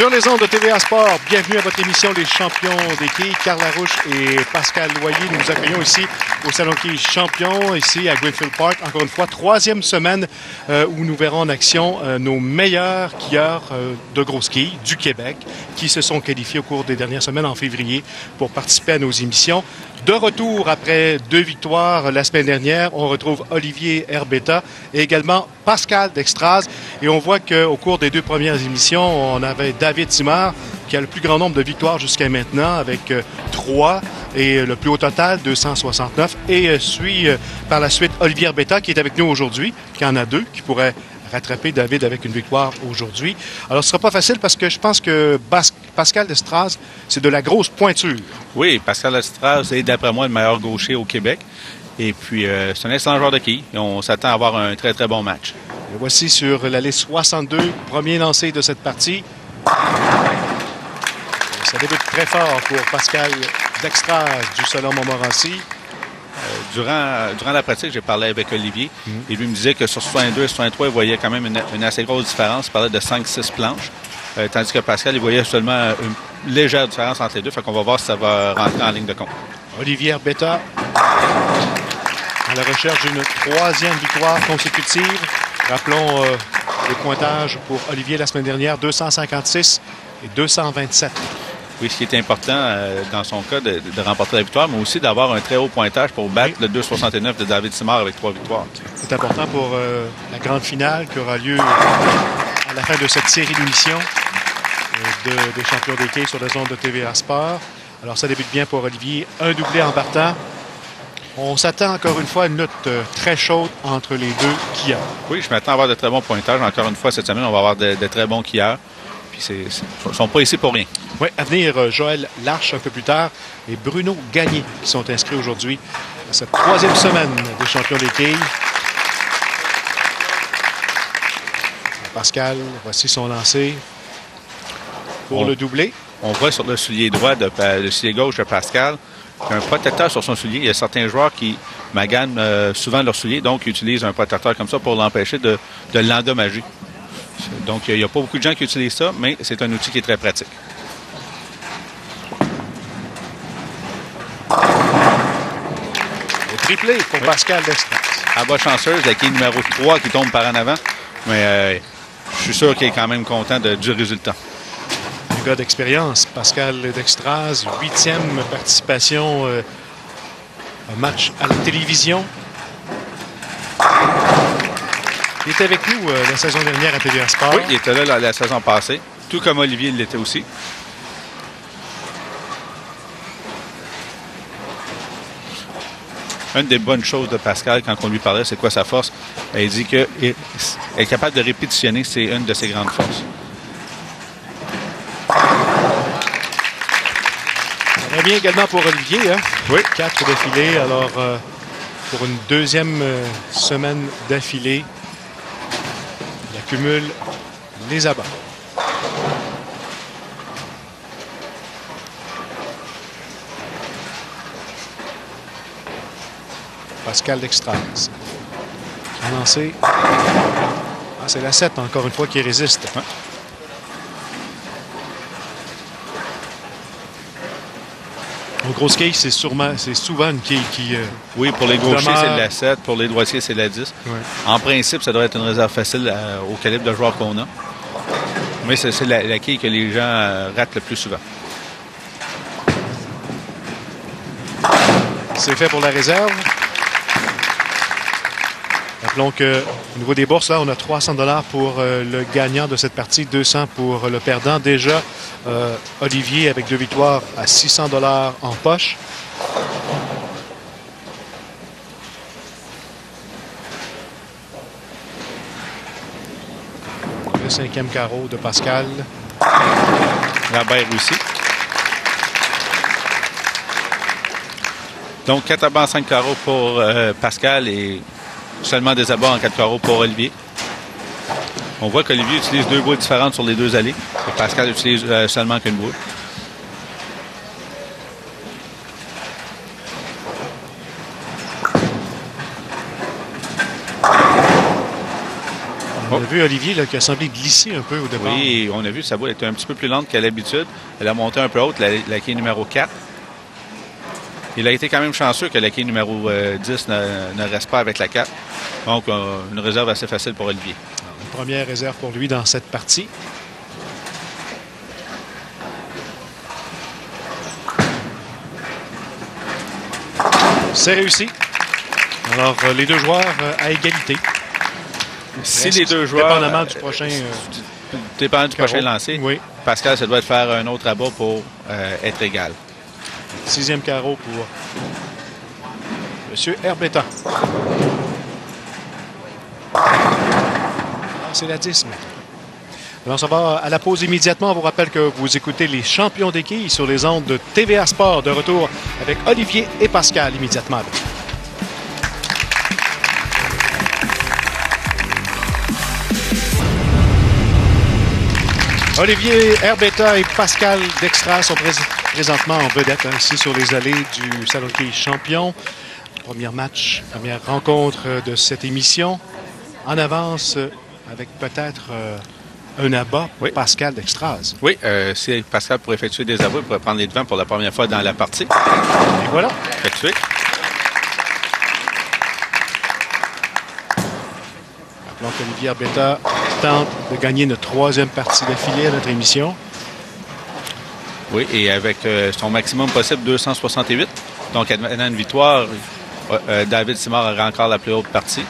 Sur les ondes de TVA Sport, bienvenue à votre émission Les Champions des quilles. Carl Larouche et Pascal Loyer. Nous vous accueillons ici au Salon Quilles Champions, ici à Greenfield Park. Encore une fois, troisième semaine où nous verrons en action nos meilleurs quilleurs de grosses quilles du Québec qui se sont qualifiés au cours des dernières semaines en février pour participer à nos émissions. De retour après 2 victoires la semaine dernière, on retrouve Olivier Herbetta et également Pascal Dextraz. Et on voit qu'au cours des 2 premières émissions, on avait David Simard qui a le plus grand nombre de victoires jusqu'à maintenant avec 3 et le plus haut total, 269. Et suit par la suite Olivier Herbetta qui est avec nous aujourd'hui, qui en a 2, qui pourrait rattraper David avec une victoire aujourd'hui. Alors, ce ne sera pas facile parce que je pense que Pascal Dextraz, c'est de la grosse pointure. Oui, Pascal Dextraz est, d'après moi, le meilleur gaucher au Québec. Et puis, c'est un excellent joueur de quilles. Et on s'attend à avoir un très, très bon match. Et voici sur la liste 62, premier lancé de cette partie. Ça débute très fort pour Pascal Dextraz du Salon Montmorency. Durant la pratique, j'ai parlé avec Olivier et lui me disait que sur 62 et 63, il voyait quand même une assez grosse différence. Il parlait de 5-6 planches, tandis que Pascal, il voyait seulement une légère différence entre les deux. Fait qu'on va voir si ça va rentrer en ligne de compte. Olivier Herbetta à la recherche d'une 3e victoire consécutive. Rappelons les pointages pour Olivier la semaine dernière, 256 et 227. Oui, ce qui est important dans son cas de remporter la victoire, mais aussi d'avoir un très haut pointage pour battre le 2,69 de David Simard avec 3 victoires. C'est important pour la grande finale qui aura lieu à la fin de cette série d'émissions des champions des quilles sur les ondes de TVA Sport. Alors, ça débute bien pour Olivier. Un doublé en partant. On s'attend encore une fois à une lutte très chaude entre les deux quilleurs. Oui, je m'attends à avoir de très bons pointages. Encore une fois, cette semaine, on va avoir de très bons quilleurs. Puis, ils ne sont pas ici pour rien. Oui, à venir, Joël Larche un peu plus tard et Bruno Gagné qui sont inscrits aujourd'hui à cette 3e semaine des champions des quilles. Pascal, voici son lancer pour le doublé. On voit sur le soulier droit, le soulier gauche de Pascal, un protecteur sur son soulier. Il y a certains joueurs qui maganent souvent leur soulier, donc ils utilisent un protecteur comme ça pour l'empêcher de l'endommager. Donc, il n'y a pas beaucoup de gens qui utilisent ça, mais c'est un outil qui est très pratique. Le triplé pour Pascal Dextraz. À bas chanceuse, la quille numéro 3 qui tombe par en avant, mais je suis sûr qu'il est quand même content du résultat. Un gars d'expérience, Pascal Dextraz, 8e participation un match à la télévision. Il était avec nous la saison dernière à TVA Sport. Oui, il était là la saison passée, tout comme Olivier l'était aussi. Une des bonnes choses de Pascal, quand on lui parlait, c'est quoi sa force? Il dit qu'il est capable de répétitionner, c'est une de ses grandes forces. Ça va bien également pour Olivier. Hein? Oui. 4 d'affilée. Alors, pour une 2e semaine d'affilée, il accumule les abats. Pascal Dextraz. A lancé. C'est la 7, encore une fois, qui résiste. Ouais. Aux grosses quilles, c'est souvent une quille qui... oui, pour les gauchers, c'est la 7. Pour les droitiers, c'est la 10. Ouais. En principe, ça devrait être une réserve facile au calibre de joueur qu'on a. Mais c'est la quille que les gens ratent le plus souvent. C'est fait pour la réserve. Rappelons qu'au niveau des bourses, là, on a 300 $ pour le gagnant de cette partie, 200 pour le perdant. Déjà, Olivier, avec 2 victoires, à 600 $ en poche. Le 5e carreau de Pascal. La baie aussi. Donc, 4 abats en 5 carreaux pour Pascal et seulement des abats en 4 carreaux pour Olivier. On voit qu'Olivier utilise 2 boules différentes sur les 2 allées. Et Pascal utilise seulement qu'une boule. On a vu Olivier là, qui a semblé glisser un peu au départ. Oui, on a vu sa boule était un petit peu plus lente qu'à l'habitude. Elle a monté un peu haute, la quille numéro 4. Il a été quand même chanceux que la quille numéro 10 ne reste pas avec la 4. Donc, une réserve assez facile pour Olivier. Une première réserve pour lui dans cette partie. C'est réussi. Alors, les deux joueurs à égalité. Si les deux joueurs... Dépendamment du prochain... dépendant du prochain lancer. Oui. Pascal, ça doit être faire un autre abat pour être égal. 6e carreau pour M. Herbetta. C'est la 10 maintenant. Alors, ça va à la pause immédiatement. On vous rappelle que vous écoutez les champions des quilles sur les ondes de TVA Sport. De retour avec Olivier et Pascal immédiatement. Olivier Herbetta et Pascal Dextras sont présentement en vedette ici sur les allées du Salon de quilles champion. Premier match, première rencontre de cette émission. En avance avec peut-être un abat, oui. Pascal Dextras. Oui, si Pascal pour effectuer des abats, il pourrait prendre les devants pour la première fois dans la partie. Et voilà. Effectué. Rappelons qu'Olivier Herbetta tente de gagner notre troisième partie d'affilée à notre émission. Oui, et avec son maximum possible, 268. Donc, advenant une victoire, David Simard aura encore la plus haute partie.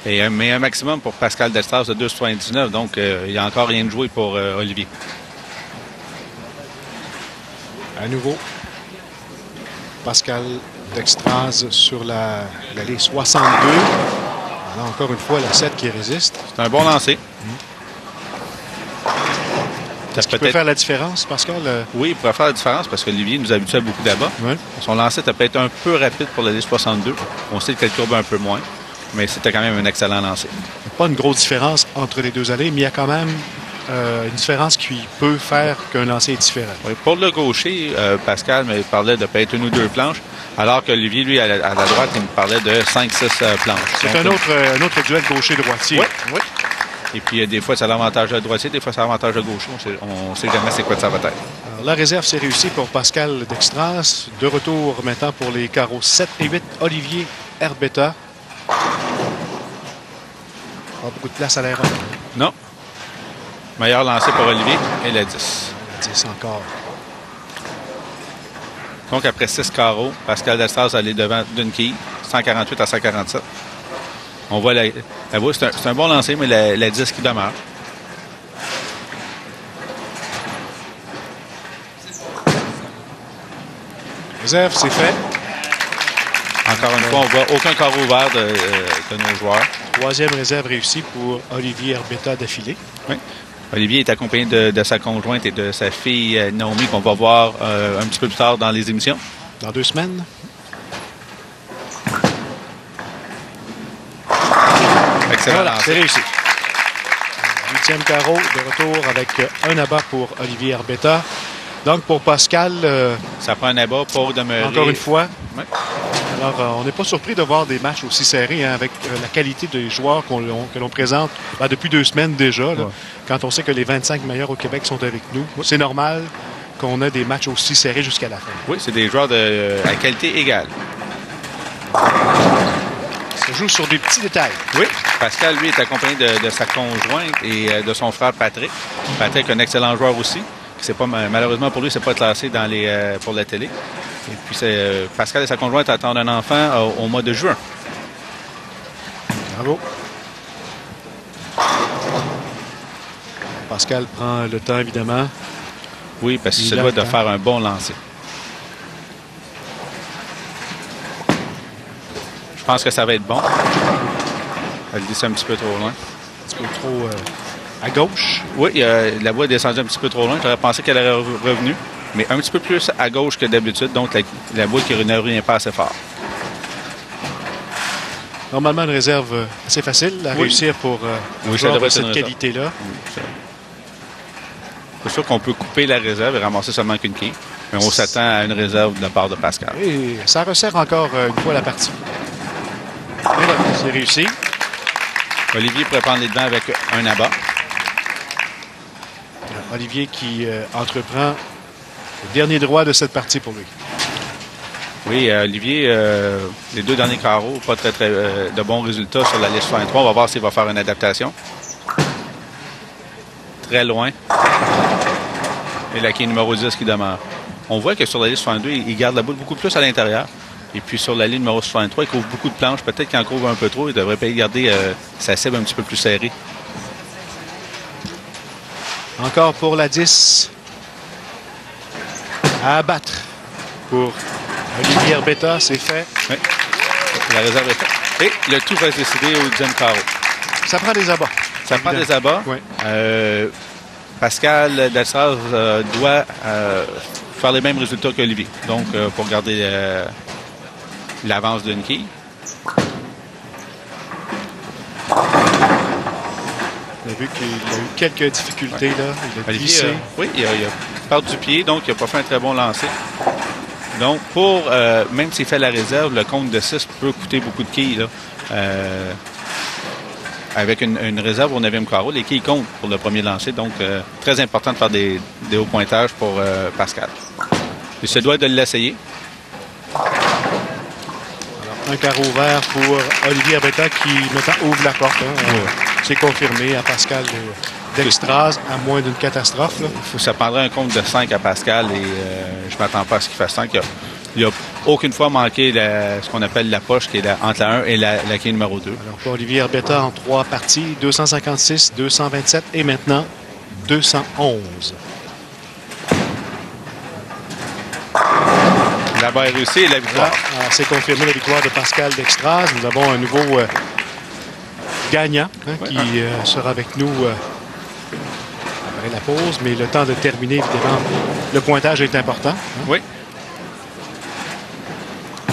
Mais un maximum pour Pascal Dextras de 2,79. Donc, il n'y a encore rien de joué pour Olivier. À nouveau, Pascal Dextras sur l'allée 62. Alors, encore une fois, la 7 qui résiste. C'est un bon lancer. Est-ce qu'il peut faire la différence, Pascal? Oui, il pourrait faire la différence parce qu'Olivier nous habitue à beaucoup d'abats. Oui. Son lancer était peut-être un peu rapide pour l'allée 62. On sait qu'elle courbe un peu moins. Mais c'était quand même un excellent lancer. Pas une grosse différence entre les deux allées, mais il y a quand même une différence qui peut faire qu'un lancer est différent. Oui, pour le gaucher, Pascal me parlait de peut-être une ou deux planches, alors qu'Olivier, lui, à la droite, il me parlait de 5-6 planches. C'est un autre duel gaucher-droitier. Oui, oui. Et puis, des fois, c'est l'avantage de droitier, des fois, c'est l'avantage de gaucher. On ne sait jamais c'est quoi ça va être. Alors, la réserve s'est réussie pour Pascal Dextras. De retour maintenant pour les carreaux 7 et 8, Olivier Herbetta. Pas beaucoup de place à l'erreur. Non. Meilleur lancé pour Olivier et la 10. La 10 encore. Donc, après 6 carreaux, Pascal Dextras allait devant d'une quille, 148 à 147. On voit la boule, c'est un bon lancer, mais la 10 qui demeure. Réserve, c'est fait. Encore une fois, on voit aucun carreau ouvert de nos joueurs. Troisième réserve réussie pour Olivier Herbetta d'affilée. Oui. Olivier est accompagné de sa conjointe et de sa fille Naomi, qu'on va voir un petit peu plus tard dans les émissions. Dans 2 semaines. Excellent. Voilà, c'est réussi. 8e carreau de retour avec un abat pour Olivier Herbetta. Donc, pour Pascal... ça prend un abat pour demeurer... Encore une fois. Oui. Alors, on n'est pas surpris de voir des matchs aussi serrés avec la qualité des joueurs que l'on présente depuis 2 semaines déjà. Là, quand on sait que les 25 meilleurs au Québec sont avec nous, c'est normal qu'on ait des matchs aussi serrés jusqu'à la fin. Oui, c'est des joueurs à qualité égale. Ça joue sur des petits détails. Oui. Pascal, lui, est accompagné de sa conjointe et de son frère Patrick. Patrick, un excellent joueur aussi. C'est pas, malheureusement pour lui, c'est pas classé pour la télé. Et puis, Pascal et sa conjointe attendent un enfant au mois de juin. Bravo. Pascal prend le temps, évidemment. Oui, parce qu'il se doit de faire un bon lancer. Je pense que ça va être bon. Elle descend un petit peu trop loin. Un petit peu trop à gauche. Oui, la boîte est descendue un petit peu trop loin. J'aurais pensé qu'elle aurait revenu, mais un petit peu plus à gauche que d'habitude. Donc, la boîte qui ne revient pas assez fort. Normalement, une réserve assez facile à réussir pour joueur de cette qualité-là. Oui, c'est sûr qu'on peut couper la réserve et ramasser seulement qu'une quille. Mais on s'attend à une réserve de la part de Pascal. Et ça resserre encore une fois la partie. Et voilà, c'est réussi. Olivier pourrait prendre les devants avec un abat. Olivier qui entreprend le dernier droit de cette partie pour lui. Oui, Olivier, les 2 derniers carreaux, pas très de bons résultats sur la liste 63. On va voir s'il va faire une adaptation. Très loin. Et la quille numéro 10 qui demeure. On voit que sur la liste 62, il garde la boule beaucoup plus à l'intérieur. Et puis sur la ligne numéro 63, il couvre beaucoup de planches. Peut-être qu'il en couvre un peu trop. Il devrait peut-être garder sa cible un petit peu plus serrée. Encore pour la 10. À abattre pour Olivier Herbetta, c'est fait. Oui. La réserve est faite. Et le tout va se décider au 10e carreau. Ça prend des abats. Ça prend des abats. Oui. Pascal Destras doit faire les mêmes résultats qu'Olivier. Donc, pour garder l'avance d'une quille. On a vu qu'il a eu quelques difficultés. Là. Il a Olivier, glissé. oui, il a perdu du pied, donc il n'a pas fait un très bon lancer. Donc, même s'il fait la réserve, le compte de 6 peut coûter beaucoup de quilles. Là. Avec une réserve au 9e carreau, les quilles comptent pour le premier lancer. Donc, très important de faire des hauts pointages pour Pascal. Il se doit de l'essayer. Un carreau vert pour Olivier Herbetta qui maintenant ouvre la porte. C'est confirmé à Pascal Dextras, à moins d'une catastrophe. Là. Ça prendrait un compte de 5 à Pascal et je ne m'attends pas à ce qu'il fasse 5. Il n'a aucune fois manqué ce qu'on appelle la poche qui est entre la 1 et la quille numéro 2. Alors pour Olivier Herbetta en 3 parties, 256, 227 et maintenant 211. La barre est réussie et la victoire. C'est confirmé la victoire de Pascal Dextras. Nous avons un nouveau gagnant qui sera avec nous après la pause, mais le temps de terminer, évidemment, le pointage est important. Oui.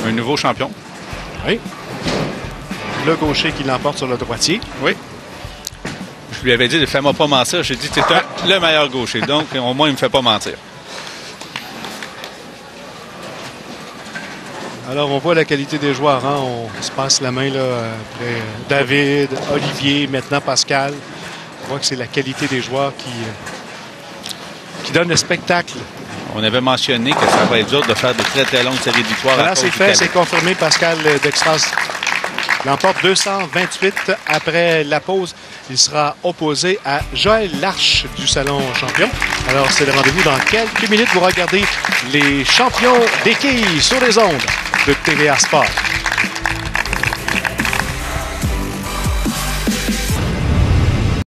Un nouveau champion. Oui. Le gaucher qui l'emporte sur le droitier. Oui. Je lui avais dit, ne fais-moi pas mentir. J'ai dit, tu es le meilleur gaucher. Donc, au moins, il ne me fait pas mentir. Alors, on voit la qualité des joueurs. Hein? On se passe la main là, après David, Olivier, maintenant Pascal. On voit que c'est la qualité des joueurs qui donne le spectacle. On avait mentionné que ça va être dur de faire de très, très longues séries de victoires. Voilà, c'est fait, c'est confirmé. Pascal Dextras l'emporte 228. Après la pause, il sera opposé à Joël Larche du Salon Champion. Alors, c'est le rendez-vous dans quelques minutes. Vous regardez les champions des quilles sur les ondes de TVA Sport.